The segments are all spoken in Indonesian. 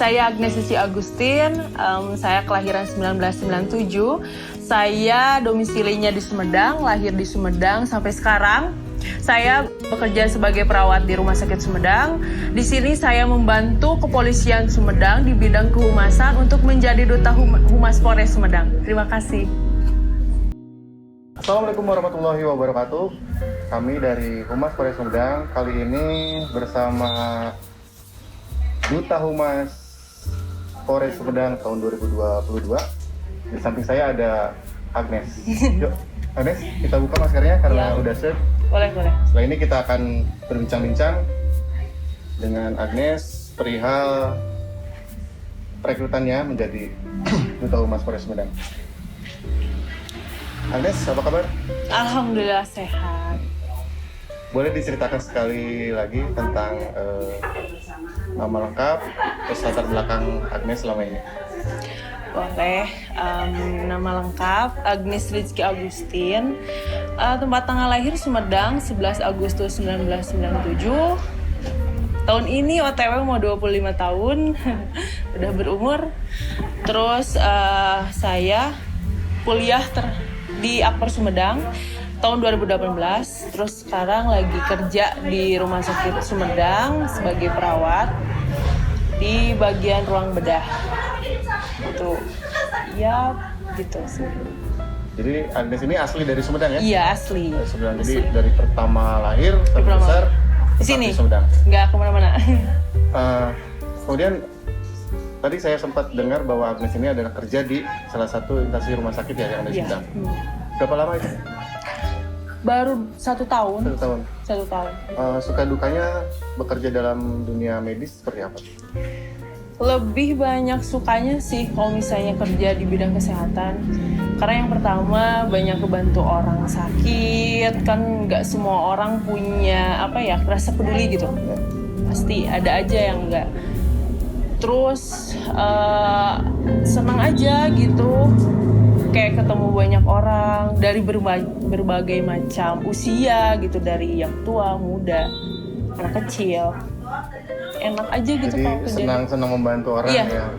Saya Agnes Rizky Agustin, saya kelahiran 1997. Saya domisilinya di Sumedang, lahir di Sumedang sampai sekarang. Saya bekerja sebagai perawat di Rumah Sakit Sumedang. Di sini saya membantu Kepolisian Sumedang di bidang kehumasan untuk menjadi Duta Humas Polres Sumedang. Terima kasih. Assalamualaikum warahmatullahi wabarakatuh. Kami dari Humas Polres Sumedang kali ini bersama Duta Humas Polres Sumedang tahun 2022. Di samping saya ada Agnes. Yuk, Agnes, kita buka maskernya karena udah set. Boleh. Setelah ini kita akan berbincang-bincang dengan Agnes perihal perekrutannya menjadi Duta Humas Polres Sumedang. Agnes, apa kabar? Alhamdulillah sehat. Boleh diceritakan sekali lagi tentang nama lengkap, terus latar belakang Agnes selama ini? Boleh. Nama lengkap Agnes Rizky Agustin. Tempat tanggal lahir Sumedang 11 Agustus 1997. Tahun ini OTW mau 25 tahun. Udah berumur. Terus saya kuliah di Akper Sumedang tahun 2018, terus sekarang lagi kerja di Rumah Sakit Sumedang sebagai perawat di bagian ruang bedah. Itu ya gitu sih. Jadi Agnes ini asli dari Sumedang ya? Iya, asli. Dari Sumedang. Jadi dari pertama lahir sampai besar di sini. Di Sumedang. Nggak kemana-mana. Kemudian tadi saya sempat dengar bahwa Agnes ini adalah kerja di salah satu instansi rumah sakit ya yang ada di Sumedang. Berapa lama itu? Baru 1 tahun. 1 tahun. 1 tahun. Suka dukanya bekerja dalam dunia medis seperti apa? Lebih banyak sukanya sih kalau misalnya kerja di bidang kesehatan. Karena yang pertama banyak kebantu orang sakit, kan nggak semua orang punya rasa peduli gitu. Pasti ada aja yang nggak. Terus senang aja gitu. Kayak ketemu banyak orang dari berbagai macam usia gitu, dari yang tua, muda, anak kecil. Enak aja gitu. Jadi senang membantu orang ya.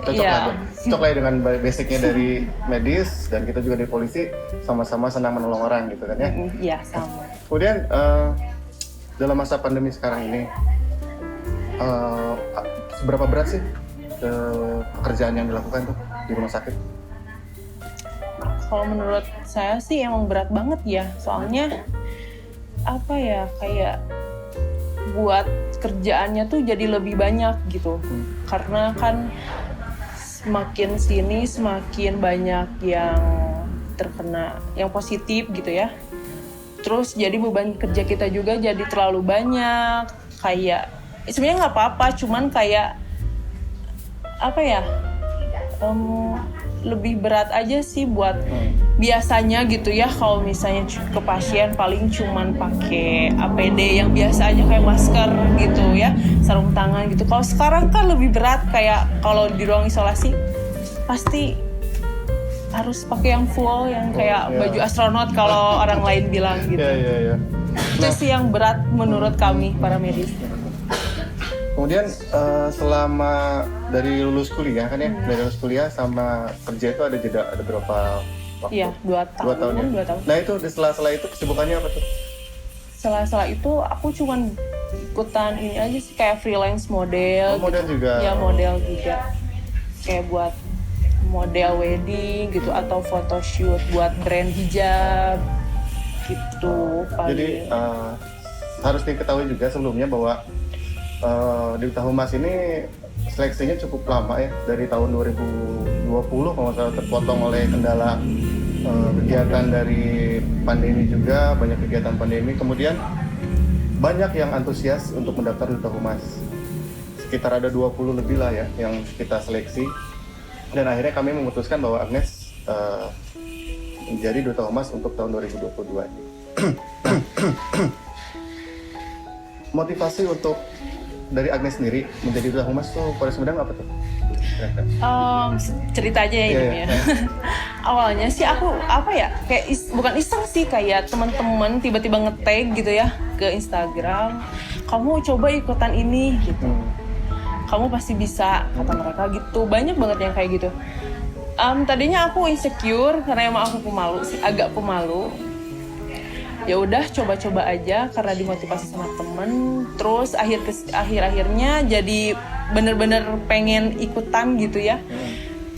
Cocok lah dengan basicnya dari medis, dan kita juga dari polisi sama-sama senang menolong orang gitu kan ya. Iya, sama. Kemudian dalam masa pandemi sekarang ini seberapa berat sih pekerjaan yang dilakukan tuh di rumah sakit? Kalau menurut saya sih emang berat banget ya, soalnya kayak buat kerjaannya tuh jadi lebih banyak gitu. Karena kan semakin sini semakin banyak yang terkena yang positif gitu ya. Terus jadi beban kerja kita juga jadi terlalu banyak. Kayak sebenarnya nggak apa-apa, cuman kayak lebih berat aja sih buat biasanya gitu ya. Kalau misalnya ke pasien paling cuman pakai APD yang biasa aja kayak masker gitu ya, sarung tangan gitu. Kalau sekarang kan lebih berat, kayak kalau di ruang isolasi pasti harus pakai yang full, yang kayak baju astronot kalau orang lain bilang gitu. Iya. Itu sih yang berat menurut kami para medis. Kemudian selama dari lulus kuliah kan ya, dari lulus kuliah sama kerja itu ada jeda, ada berapa waktu? Iya, 2 tahun. 2 tahun. Nah itu setelah itu kesibukannya apa tuh? Setelah itu aku cuman ikutan ini aja sih, kayak freelance model. Model gitu. juga? Ya, model juga. Kayak buat model wedding gitu, atau photoshoot buat brand hijab gitu. Jadi harus diketahui juga sebelumnya bahwa di Duta Humas ini seleksinya cukup lama ya, dari tahun 2020 kalau nggak salah, terpotong oleh kendala kegiatan dari pandemi juga, banyak kegiatan pandemi. Kemudian banyak yang antusias untuk mendaftar Duta Humas, sekitar ada 20 lebih lah ya yang kita seleksi, dan akhirnya kami memutuskan bahwa Agnes menjadi Duta Humas untuk tahun 2022. Motivasi untuk dari Agnes sendiri menjadi Duta Humas tuh Polres Sumedang apa tuh? Cerita aja ya ini ya. Awalnya sih aku kayak bukan iseng sih, kayak teman-teman tiba-tiba nge-tag gitu ya ke Instagram, kamu coba ikutan ini gitu. kamu pasti bisa, kata mereka gitu. Banyak banget yang kayak gitu. Tadinya aku insecure karena emang aku pemalu sih, agak pemalu. Ya udah coba-coba aja karena dimotivasi sama temen. Terus akhirnya jadi bener-bener pengen ikutan gitu ya.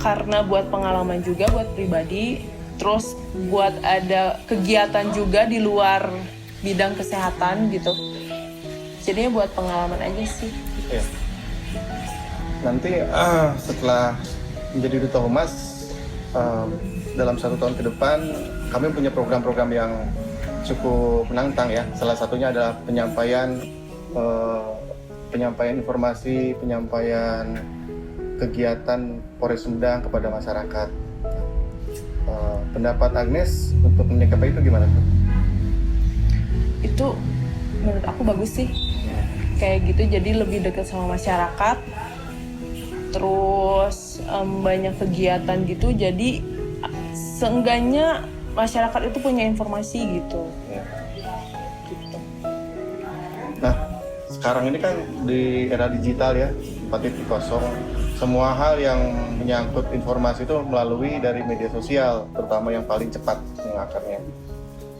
Karena buat pengalaman juga, buat pribadi. Terus buat ada kegiatan juga di luar bidang kesehatan gitu. Jadinya buat pengalaman aja sih. Ya. Nanti setelah menjadi Duta Humas, dalam 1 tahun ke depan kami punya program-program yang cukup menantang ya. Salah satunya adalah penyampaian informasi, penyampaian kegiatan Polres Sumedang kepada masyarakat. Pendapat Agnes untuk menyikapi itu gimana tuh? Itu menurut aku bagus sih. Kayak gitu jadi lebih dekat sama masyarakat. Terus banyak kegiatan gitu, jadi seenggaknya masyarakat itu punya informasi gitu. Ya. Gitu. Nah, sekarang ini kan di era digital ya, 4.0, semua hal yang menyangkut informasi itu melalui dari media sosial, terutama yang paling cepat mengakarnya.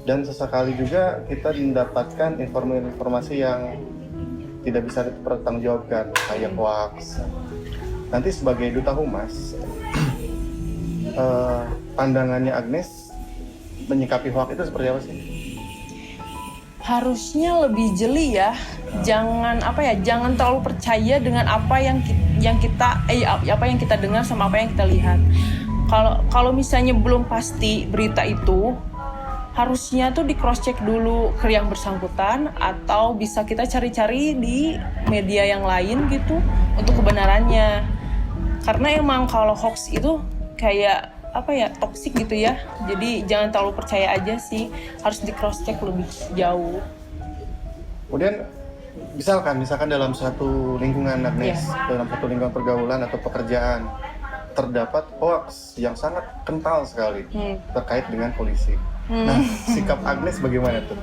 Dan sesekali juga kita mendapatkan informasi yang tidak bisa dipertanggungjawabkan, kayak hoax. Nanti sebagai Duta Humas, pandangannya Agnes menyikapi hoax itu seperti apa sih? Harusnya lebih jeli ya. Jangan terlalu percaya dengan apa yang kita dengar sama apa yang kita lihat. Kalau misalnya belum pasti berita itu, harusnya tuh di cross check dulu ke yang bersangkutan, atau bisa kita cari-cari di media yang lain gitu untuk kebenarannya. Karena emang kalau hoax itu kayak toksik gitu ya. Jadi jangan terlalu percaya aja sih, harus di cross check lebih jauh. Kemudian misalkan dalam satu lingkungan Agnes, dalam satu lingkungan pergaulan atau pekerjaan, terdapat hoax yang sangat kental sekali terkait dengan polisi. Nah, sikap Agnes bagaimana tuh?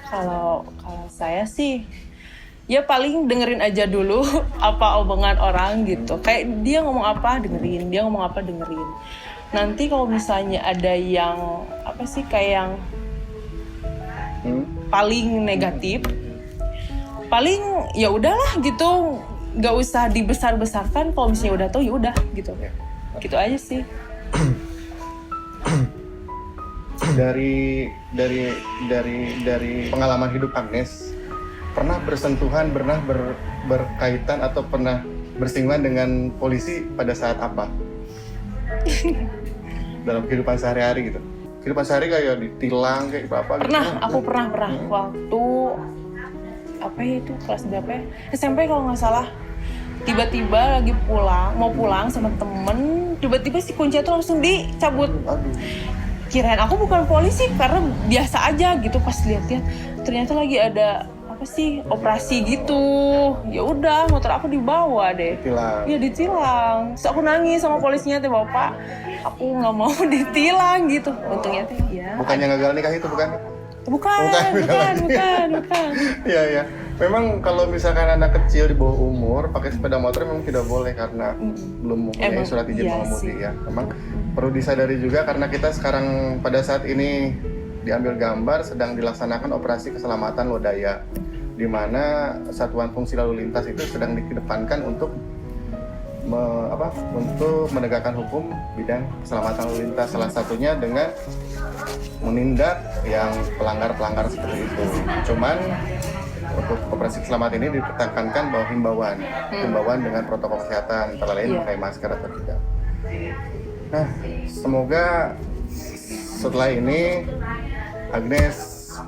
Kalau saya sih, ya paling dengerin aja dulu apa omongan orang gitu. Kayak dia ngomong apa dengerin, dia ngomong apa dengerin. Nanti kalau misalnya ada yang kayak yang paling negatif, paling ya udahlah gitu, nggak usah dibesar-besarkan. Kalau misalnya udah tahu ya udah gitu, gitu aja sih. Dari pengalaman hidup Agnes, pernah bersentuhan, pernah berkaitan atau pernah bersinggungan dengan polisi pada saat apa? Dalam kehidupan sehari-hari gitu. Kehidupan sehari kayak ditilang kayak apa gitu. Aku pernah waktu itu kelas berapa ya? SMP kalau nggak salah. Tiba-tiba lagi mau pulang sama temen, tiba-tiba si kunci itu langsung dicabut. Aduh. Kirain aku bukan polisi karena biasa aja gitu, pas lihat-lihat ternyata lagi ada operasi gitu. Ya udah, motor aku dibawa deh. Ditilang. Iya, ditilang. Terus aku nangis sama polisinya, Bapak, aku nggak mau ditilang gitu. Untungnya ya. Bukannya gagal nikah itu bukan? Bukan. Iya. Memang kalau misalkan anak kecil di bawah umur pakai sepeda motor memang tidak boleh karena belum mempunyai surat izin mengemudi ya. Memang perlu disadari juga karena kita sekarang pada saat ini diambil gambar sedang dilaksanakan operasi keselamatan Lodaya, di mana satuan fungsi lalu lintas itu sedang dikedepankan untuk menegakkan hukum bidang keselamatan lalu lintas, salah satunya dengan menindak yang pelanggar seperti itu. Cuman untuk operasi keselamatan ini ditekankan bahwa himbauan dengan protokol kesehatan, antara lain memakai masker atau tidak. Nah, semoga setelah ini Agnes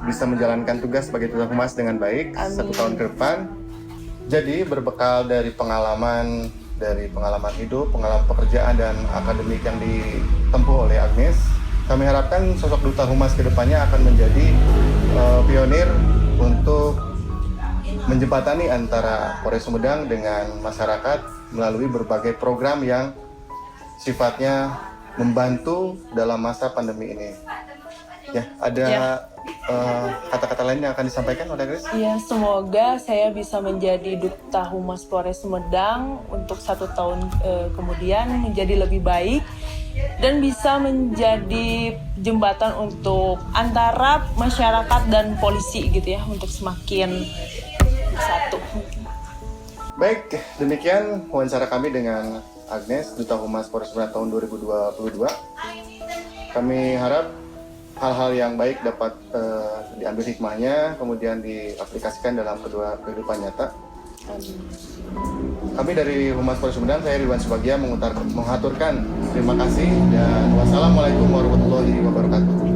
bisa menjalankan tugas sebagai Duta Humas dengan baik. Amin. 1 tahun ke depan. Jadi berbekal dari pengalaman hidup, pengalaman pekerjaan dan akademik yang ditempuh oleh Agnes, kami harapkan sosok Duta Humas ke depannya akan menjadi pionir untuk menjembatani antara Polres Sumedang dengan masyarakat melalui berbagai program yang sifatnya membantu dalam masa pandemi ini. Ya, ada kata-kata lain yang akan disampaikan oleh Grace? Ya, semoga saya bisa menjadi Duta Humas Polres Sumedang untuk 1 tahun kemudian menjadi lebih baik dan bisa menjadi jembatan untuk antara masyarakat dan polisi gitu ya, untuk semakin bersatu. Baik, demikian wawancara kami dengan Agnes, Duta Humas Polres Sumedang tahun 2022. Kami harap hal-hal yang baik dapat diambil hikmahnya, kemudian diaplikasikan dalam kehidupan nyata. Kami dari Humas Polres Sumedang, saya Ridwan Subagia mengaturkan terima kasih dan wassalamualaikum warahmatullahi wabarakatuh.